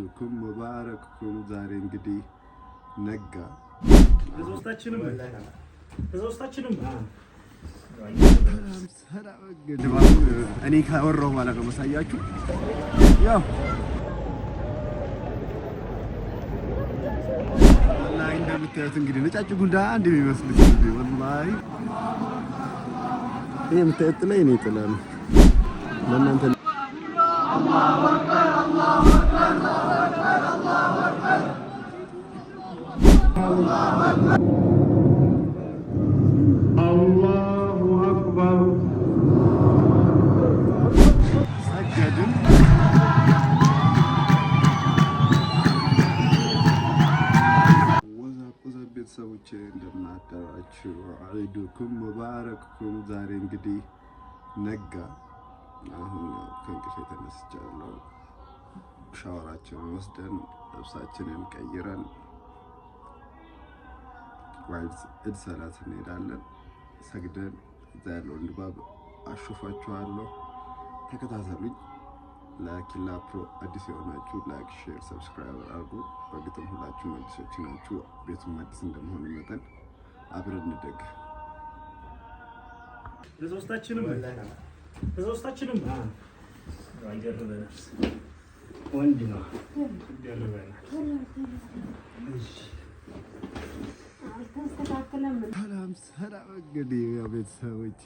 ዒዱኩም ሙባረክ ኩኑ። ዛሬ እንግዲህ ነጋ ለሶስታችንም እኔ ካወራሁ በኋላ ነው መሳያችሁ። ያው ወላሂ እንደምታዩት እንግዲህ ነጫጭ ጉንዳን አንድ የሚመስሉት ወላሂ ይሄ የምታዩት ጥላ የእኔ ጥላ ነው። ለእናንተ አላሁ አክበር አላሁ አክበር አላሁ አክበር አላሁ አክበር ሰገድን። ወዛቁዘ ቤተሰቦቼ እንደምን አደራችሁ? ዒዱኩም ሙባረክ ኩኑ። ዛሬ እንግዲህ ነጋ። አሁን ከእንቅልፌ ተነስቻለሁ። ሻወራችንን ወስደን ልብሳችንን ቀይረን ኢድ ሰላት እንሄዳለን። ሰግደን እዛ ያለውን ድባብ አሹፋችኋለሁ። ተከታተሉኝ። ለኪላ ፕሮ አዲስ የሆናችሁ ላይክ፣ ሼር፣ ሰብስክራይብ አድርጉ። በግጥም ሁላችሁም አዲሶች ናችሁ። ቤቱም አዲስ እንደመሆኑ መጠን አብረን እንደግ። ለሶስታችንም አይደርበናል። ወንድ ነው ይደርበናል። ሰላም እንግዲህ ያው ቤተሰቦቼ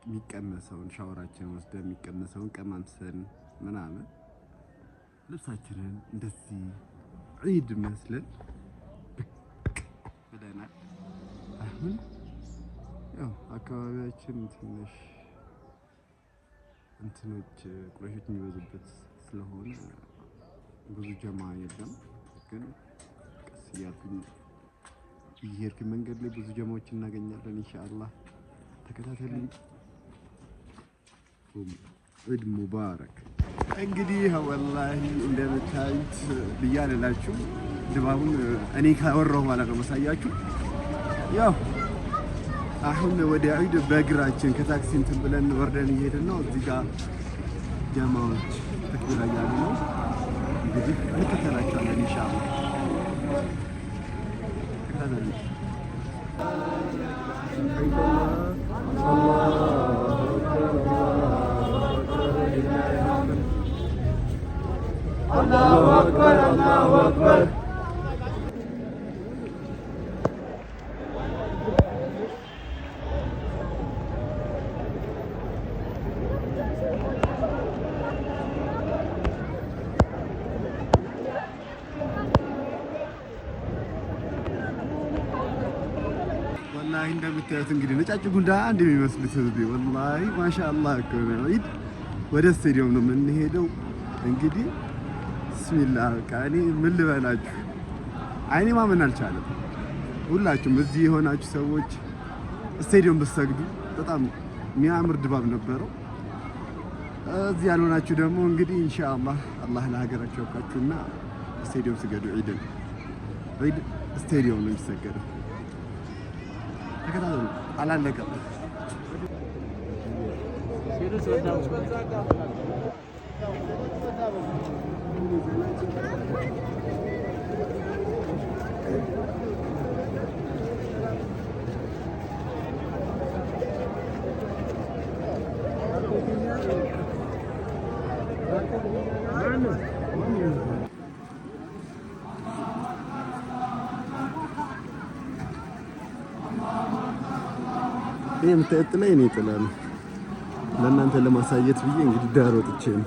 የሚቀነሰውን ሻወራችንን ወስደን የሚቀነሰውን ቀማምሰን ምናምን ልብሳችንን እንደዚህ ዒድ መስለን ብቅ ብለናል። አሁን ያው አካባቢያችን ትንሽ እንትኖች ቁረሾች የሚበዙበት ስለሆነ ብዙ ጀማ የለም። ግን ቀስ እያልኩኝ እየሄድኩኝ መንገድ ላይ ብዙ ጀማዎች እናገኛለን። ኢንሻአላህ ተከታተሉኝ። ዒድ ሙባረክ። እንግዲህ ወላሂ እንደምታዩት ብያለላችሁ ድባቡን እኔ ካወራሁ በኋላ ነው መሳያችሁ። ያው አሁን ወደ ዒድ በእግራችን ከታክሲ እንትን ብለን ወርደን እየሄድን ነው። እዚህ ጋር ጀማዎች ተክቢራ እያሉ ነው። እንግዲህ እንከተላቸዋለን ኢንሻአላህ። ተከታተሉ። አላሁ አክበር አላሁ አክበር። ወላሂ እንደምታዩት እንግዲህ ነጫጭ ጉንዳን አንድ የሚመስሉት ወላሂ ማሻአላህ እኮ ነው። ዒድ ወደ ስቴዲየም ነው የምንሄደው እንግዲህ ቢስሚላህ። በቃ እኔ ምን ልበላችሁ፣ አይኔ ማመን አልቻለም። ሁላችሁም እዚህ የሆናችሁ ሰዎች ስቴዲየም ብትሰግዱ በጣም የሚያምር ድባብ ነበረው። እዚህ ያልሆናችሁ ደግሞ እንግዲህ ኢንሻአላህ አላህ ለሀገራችሁ ያብቃችሁና ስቴዲየም ስገዱ። ዒድን ዒድ ስቴዲየም ነው የሚሰገደው። ተከታተሉ፣ አላለቀም። ይሄ የምታዩት ጥላ የእኔ ጥላ ነው። ለእናንተ ለማሳየት ብዬ እንግዲህ ዳር ወጥቼ ነው።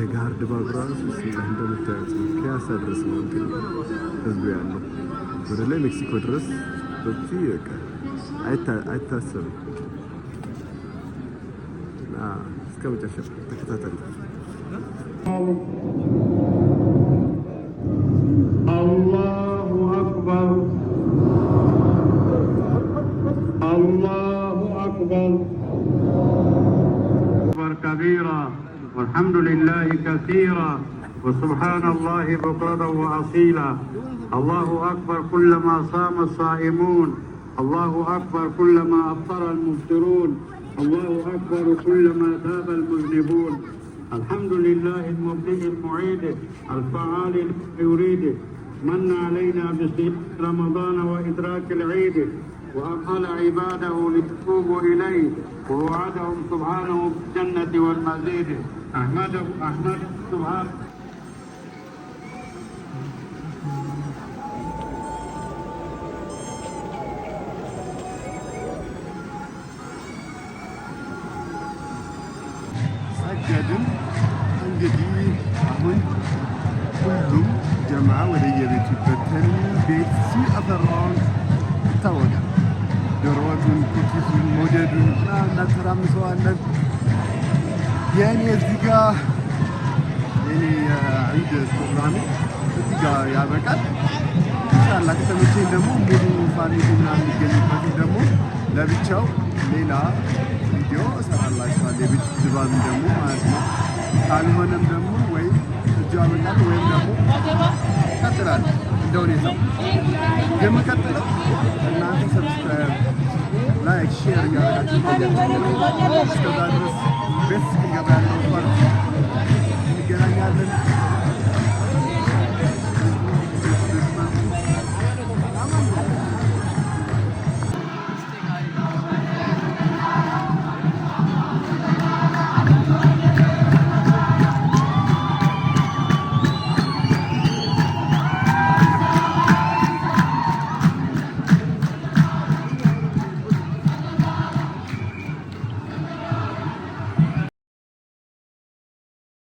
የጋር ድባብ ራሱ እንደምታዩት ፒያሳ ድረስ ነው እንግዲህ ህዝቡ ያለው ወደ ላይ ሜክሲኮ ድረስ በዚህ አይታሰብም። እስከ መጨረሻ ተከታተሉ። አላሁ አክበር አላሁ አክበር كبيرا والحمد لله كثيرا وسبحان الله بكرة وأصيلا الله أكبر كلما صام الصائمون الله أكبر كلما أفطر المفطرون الله أكبر كلما تاب المذنبون الحمد لله المبدئ المعيد الفعال يريد من علينا بصيام رمضان وإدراك العيد وأمهل عباده ليتوبوا إليه ووعدهم سبحانه بالجنة والمزيد أحمد سبحانه ሰገድን እንግዲህ አሁን ሁሉም ጀማ ወደ የቤቱ ይበተን። ቤት ሲያፈራውን ይታወቃል። ዶሮ ወጡን፣ ኩኪሱን፣ ሞደዱን እናተራምሰዋለን። የእኔ እዚህ ጋ የእኔ የዒድ ፕሮግራሜ እዚህ ጋ ያበቃል። ኢንሻላህ ከተመቸኝ ደግሞ ሙሉ ፋሚሊ ምናምን የሚገኝበትን ደግሞ ለብቻው ሌላ ቪዲዮ እሰራላችኋለሁ። የቤት ድባብ ደግሞ ማለት ነው። ካልሆነም ደግሞ ወይም እጁ ያበቃል ወይም ደግሞ እቀጥላለሁ እንደ ሁኔታው። የምቀጥለው እናንተ ሰብስክራይብ፣ ላይክ፣ ሼር እያደረጋችሁ እስከዛ ድረስ ቤት እስክንገባ ያለው